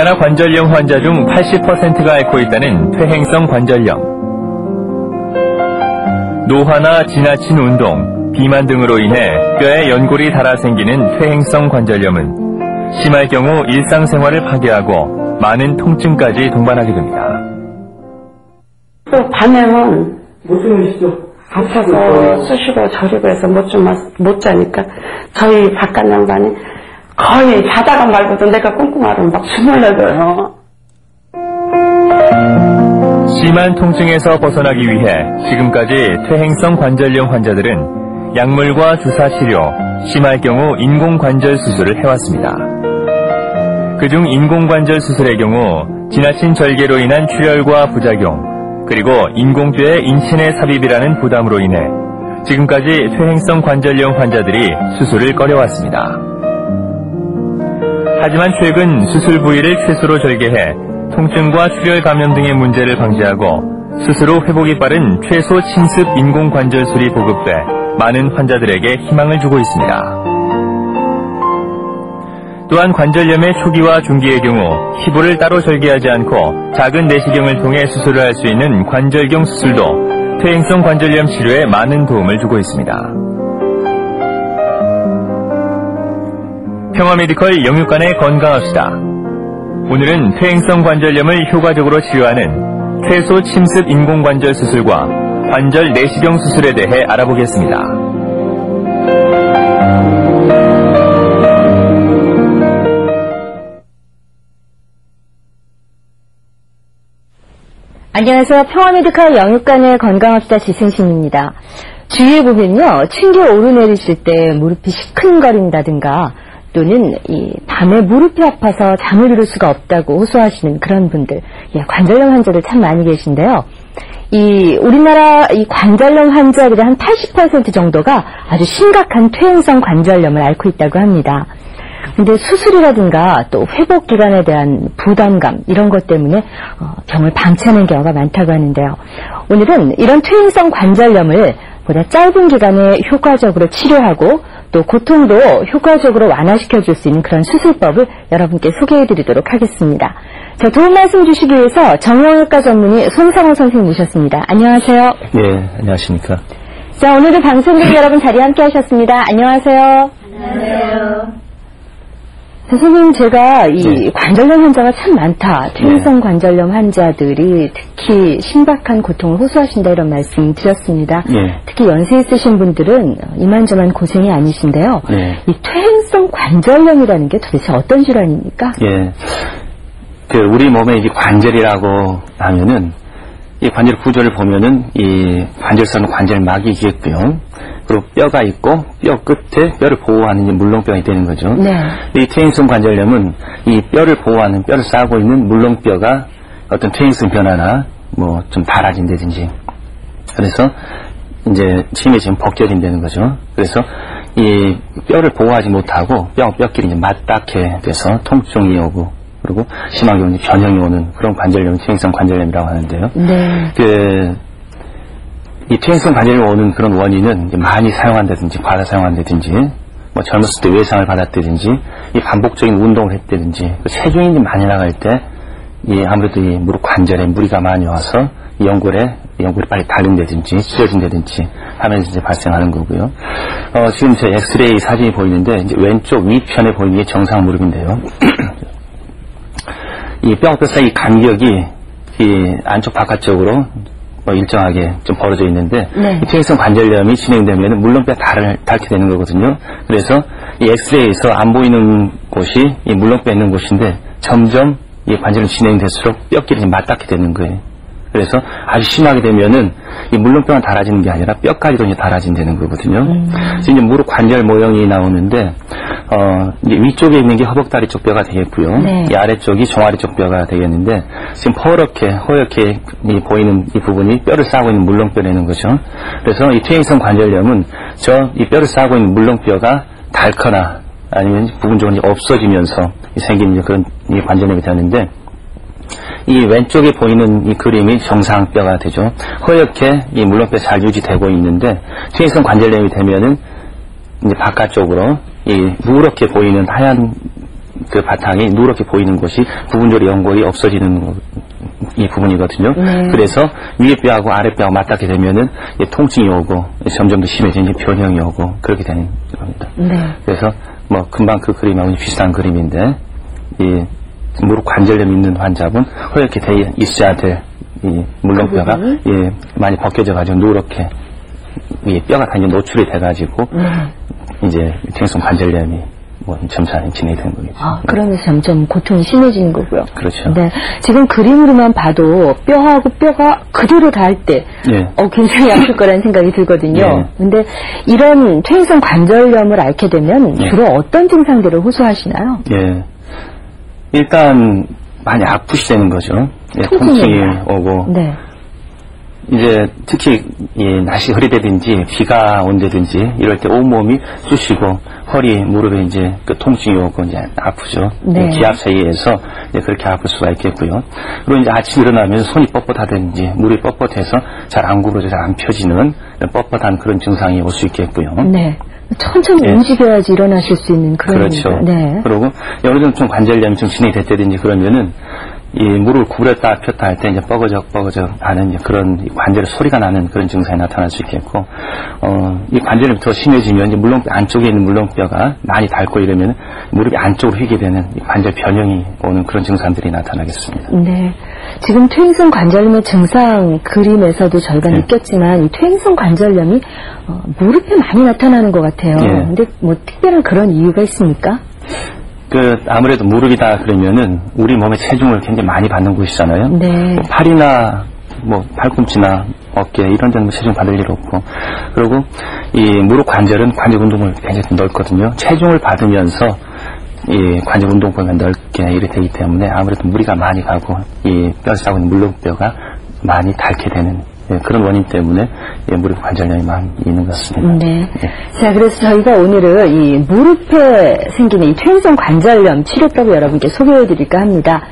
우리나라 관절염 환자 중 80%가 앓고 있다는 퇴행성 관절염. 노화나 지나친 운동, 비만 등으로 인해 뼈에 연골이 닳아 생기는 퇴행성 관절염은 심할 경우 일상생활을 파괴하고 많은 통증까지 동반하게 됩니다. 또 밤에는 못 주무시죠? 아파서 쑤시고 저리고 해서 못 자니까 저희 바깥 양반이 거의 자다가 말고도 내가 꿍꿍하면 막 주물러줘요. 심한 통증에서 벗어나기 위해 지금까지 퇴행성 관절염 환자들은 약물과 주사 치료, 심할 경우 인공관절 수술을 해왔습니다. 그중 인공관절 수술의 경우 지나친 절개로 인한 출혈과 부작용, 그리고 인공뼈의 인체내 삽입이라는 부담으로 인해 지금까지 퇴행성 관절염 환자들이 수술을 꺼려왔습니다. 하지만 최근 수술 부위를 최소로 절개해 통증과 출혈 감염 등의 문제를 방지하고 수술 후 회복이 빠른 최소 침습 인공관절술이 보급돼 많은 환자들에게 희망을 주고 있습니다. 또한 관절염의 초기와 중기의 경우 피부를 따로 절개하지 않고 작은 내시경을 통해 수술을 할 수 있는 관절경 수술도 퇴행성 관절염 치료에 많은 도움을 주고 있습니다. 평화메디컬 영육간에 건강합시다. 오늘은 퇴행성 관절염을 효과적으로 치료하는 최소 침습 인공관절 수술과 관절 내시경 수술에 대해 알아보겠습니다. 안녕하세요. 평화메디컬 영육간의 건강합시다 지승신입니다. 주위에 보면요, 층계 오르내리실 때 무릎이 시큰거린다든가 또는 밤에 무릎이 아파서 잠을 이룰 수가 없다고 호소하시는 그런 분들, 관절염 환자들 참 많이 계신데요. 우리나라 관절염 환자들의 한 80% 정도가 아주 심각한 퇴행성 관절염을 앓고 있다고 합니다. 근데 수술이라든가 또 회복 기간에 대한 부담감 이런 것 때문에 병을 방치하는 경우가 많다고 하는데요. 오늘은 이런 퇴행성 관절염을 보다 짧은 기간에 효과적으로 치료하고 또 고통도 효과적으로 완화시켜줄 수 있는 그런 수술법을 여러분께 소개해드리도록 하겠습니다. 자, 도움 말씀 주시기 위해서 정형외과 전문의 손상호 선생님 모셨습니다. 안녕하세요. 네, 안녕하십니까. 자, 오늘도 방송국 여러분 자리 함께 하셨습니다. 안녕하세요. 안녕하세요. 선생님, 제가 관절염 환자가 참 많다. 퇴행성 관절염 환자들이 특히 심각한 고통을 호소하신다 이런 말씀 드렸습니다. 특히 연세 있으신 분들은 이만저만 고생이 아니신데요. 이 퇴행성 관절염이라는 게 도대체 어떤 질환입니까? 우리 몸의 이 관절이라고 하면은 이 관절 구조를 보면은 이 관절선은 관절막이 있겠고요. 그리고 뼈가 있고 뼈 끝에 뼈를 보호하는 이 물렁뼈가 되는 거죠. 이 퇴행성 관절염은 이 뼈를 보호하는 뼈를 싸고 있는 물렁뼈가 어떤 퇴행성 변화나 뭐 좀 닳아진다든지 그래서 이제 심해지면 벗겨진다는 거죠. 그래서 이 뼈를 보호하지 못하고 뼈끼리 이제 맞닿게 돼서 통증이 오고 그리고 심한 경우는 변형이 오는 그런 관절염을 퇴행성 관절염이라고 하는데요. 이 퇴행성 관절염이 오는 그런 원인은 이제 많이 사용한다든지 과다 사용한다든지 뭐 젊었을 때 외상을 받았다든지 이 반복적인 운동을 했다든지 체중이 많이 나갈 때 아무래도 이 무릎 관절에 무리가 많이 와서 이 연골이 빨리 닳는다든지 찢어진다든지 하면서 이제 발생하는 거고요. 지금 제 엑스레이 사진이 보이는데 이제 왼쪽 위편에 보이는 게 정상 무릎인데요. 이 뼈 사이 간격이 이 안쪽 바깥쪽으로 일정하게 좀 벌어져 있는데 이 퇴행성 관절염이 진행되면 물렁뼈 닳게 되는 거거든요. 그래서 이 엑스레이에서 안 보이는 곳이 이 물렁뼈 있는 곳인데 점점 이 관절이 진행될수록 뼈끼리 맞닿게 되는 거예요. 그래서 아주 심하게 되면은 이 물렁뼈만 닳아지는 게 아니라 뼈까지도 이제 닳아진다는 거거든요. 그래서 이제 무릎 관절 모형이 나오는데 이제 위쪽에 있는 게 허벅다리 쪽 뼈가 되겠고요. 이 아래쪽이 종아리 쪽 뼈가 되겠는데 지금 허옇게 보이는 이 부분이 뼈를 싸고 있는 물렁뼈라는 거죠. 그래서 이 퇴행성 관절염은 이 뼈를 싸고 있는 물렁뼈가 닳거나 아니면 부분적으로 없어지면서 생기는 그런 이 관절염이 되는데 이 왼쪽에 보이는 이 그림이 정상뼈가 되죠. 허옇게 이 물렁뼈 잘 유지되고 있는데 퇴행성 관절염이 되면은 이제 바깥쪽으로 이 누렇게 보이는 하얀 그 바탕이 누렇게 보이는 곳이 부분적으로 연골이 없어지는 이 부분이거든요. 그래서 위에 뼈하고 아래 뼈하고 맞닿게 되면은 통증이 오고 점점 더 심해지는 변형이 오고 그렇게 되는 겁니다. 그래서 뭐 금방 그 그림하고 비슷한 그림인데 이 무릎 관절염 있는 환자분 허옇게 돼 있어야 될 이 물렁뼈가 많이 벗겨져 가지고 누렇게 이 뼈가 다 이제 노출이 돼 가지고 이제 퇴행성 관절염이 뭐 점차 진행이 되는 거겠죠. 그러면서 점점 고통이 심해지는 거고요. 그렇죠. 네, 지금 그림으로만 봐도 뼈하고 뼈가 그대로 닿을 때 굉장히 아플 거라는 생각이 들거든요. 근데 이런 퇴행성 관절염을 앓게 되면 주로 어떤 증상들을 호소하시나요? 일단 많이 아프시다는 거죠. 통증이 오고 이제 특히 날씨 흐리다든지 비가 온다든지 이럴 때 온몸이 쑤시고 허리, 무릎에 이제 그 통증이 오고 이제 아프죠. 기압 차이에서 그렇게 아플 수가 있겠고요. 그리고 이제 아침 일어나면 손이 뻣뻣하든지 무릎이 뻣뻣해서 잘 안 구부러져 잘 안 펴지는 뻣뻣한 그런 증상이 올 수 있겠고요. 천천히 움직여야지 일어나실 수 있는 그런. 그렇죠. 그리고 어느 정도 좀 관절염이 좀 진행이 됐다든지 그러면은 이 무릎을 구부렸다 폈다 할 때 이제 뻐거적 하는 그런 관절 소리가 나는 그런 증상이 나타날 수 있겠고, 이 관절염이 더 심해지면 이제 물렁뼈 안쪽에 있는 물렁뼈가 많이 닳고 이러면 무릎이 안쪽으로 휘게 되는 관절 변형이 오는 그런 증상들이 나타나겠습니다. 지금 퇴행성 관절염의 증상 그림에서도 저희가 느꼈지만 이 퇴행성 관절염이 무릎에 많이 나타나는 것 같아요. 근데 뭐 특별한 그런 이유가 있습니까? 아무래도 무릎이다 그러면은 우리 몸의 체중을 굉장히 많이 받는 곳이잖아요. 뭐 팔이나 뭐 팔꿈치나 어깨 이런 데는 체중 받을 일 없고, 그리고 이 무릎 관절은 관절 운동을 굉장히 넓거든요. 체중을 받으면서 이 관절 운동폭이 넓게 이렇게 되기 때문에 아무래도 무리가 많이 가고 이 뼈를 싸고 있는 물렁뼈가 많이 닳게 되는 그런 원인 때문에 무릎 관절염이 많이 있는 것 같습니다. 자, 그래서 저희가 오늘은 이 무릎에 생기는 이 퇴행성 관절염 치료법을 여러분께 소개해드릴까 합니다.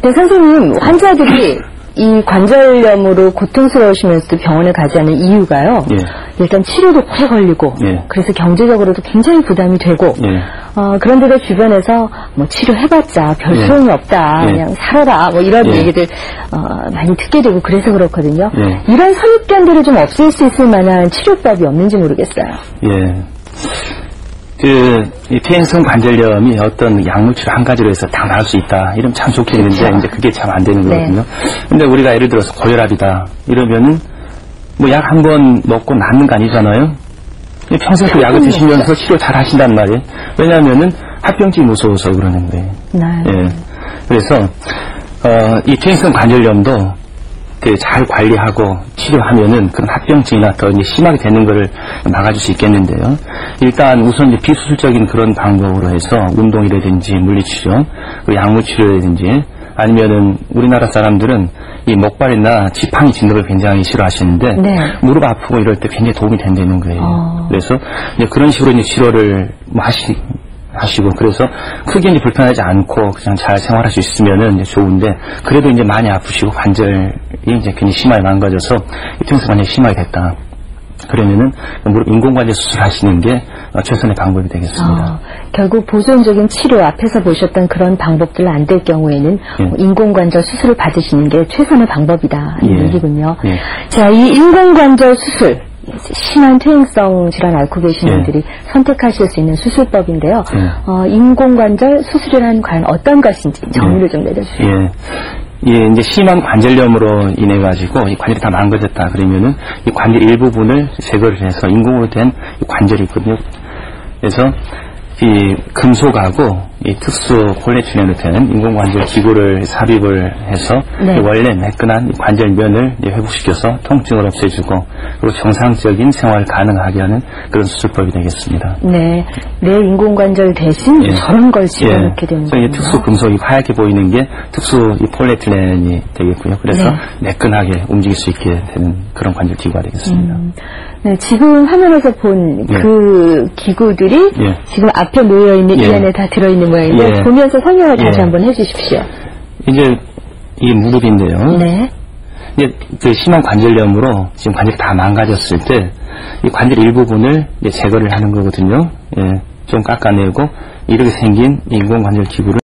선생님, 환자들이 이 관절염으로 고통스러우시면서도 병원에 가지 않는 이유가요. 일단 치료도 오래 걸리고, 그래서 경제적으로도 굉장히 부담이 되고, 그런데도 주변에서 뭐 치료해봤자 별 소용이 없다, 그냥 살아라, 뭐 이런 얘기들 많이 듣게 되고 그래서 그렇거든요. 이런 선입견들을 좀 없앨 수 있을 만한 치료법이 없는지 모르겠어요. 이 퇴행성 관절염이 어떤 약물 치료 한 가지로 해서 다 나을 수 있다 이러면 참 좋겠는데 이제 그게 참 안 되는 거거든요. 근데 우리가 예를 들어서 고혈압이다 이러면은 뭐 약 한 번 먹고 낫는 거 아니잖아요. 평생 그 약을 드시면서 치료 잘 하신단 말이에요. 왜냐하면은 합병증이 무서워서 그러는 거예요. 그래서 이 퇴행성 관절염도 잘 관리하고 치료하면은 그런 합병증이나 더 이제 심하게 되는 거를 막아줄 수 있겠는데요. 일단 우선 이제 비수술적인 그런 방법으로 해서 운동이라든지 물리치료, 그리고 약물치료라든지 아니면은 우리나라 사람들은 이 목발이나 지팡이 짚는 걸 굉장히 싫어하시는데 무릎 아프고 이럴 때 굉장히 도움이 된다는 거예요. 그래서 이제 그런 식으로 이제 치료를 하시고 그래서 크게 이제 불편하지 않고 그냥 잘 생활할 수 있으면은 이제 좋은데, 그래도 이제 많이 아프시고 관절이 이제 굉장히 심하게 망가져서 퇴행성 관절이 심하게 됐다. 그러면은 무릎 인공관절 수술하시는 게 최선의 방법이 되겠습니다. 결국 보존적인 치료 앞에서 보셨던 그런 방법들 안 될 경우에는 인공관절 수술을 받으시는 게 최선의 방법이다 이 얘기군요. 자, 이 인공관절 수술. 심한 퇴행성 질환 앓고 계신 분들이 선택하실 수 있는 수술법인데요. 인공관절 수술이란 과연 어떤 것인지 정의를 좀 내려주세요. 이제 심한 관절염으로 인해 가지고 이 관절이 다 망가졌다 그러면은 이 관절 일부분을 제거를 해서 인공으로 된 관절이 있거든요. 그래서 이 금속하고 이 특수 폴리에틸렌으로 된 인공관절 기구를 삽입을 해서 원래 매끈한 관절면을 회복시켜서 통증을 없애주고 그리고 정상적인 생활을 가능하게 하는 그런 수술법이 되겠습니다. 내 인공관절 대신 저런 걸 집어넣게 되는 거예요. 특수 금속이 하얗게 보이는 게 특수 폴리에틸렌이 되겠고요. 그래서 매끈하게 움직일 수 있게 되는 그런 관절 기구가 되겠습니다. 지금 화면에서 본 그 기구들이 지금 앞에 놓여있는 이 안에 다 들어있는 모양인데 보면서 설명을 다시 한번 해주십시오. 이제 이게 무릎인데요. 이제 그 심한 관절염으로 지금 관절이 다 망가졌을 때 이 관절 일부분을 이제 제거를 하는 거거든요. 좀 깎아내고 이렇게 생긴 인공관절 기구를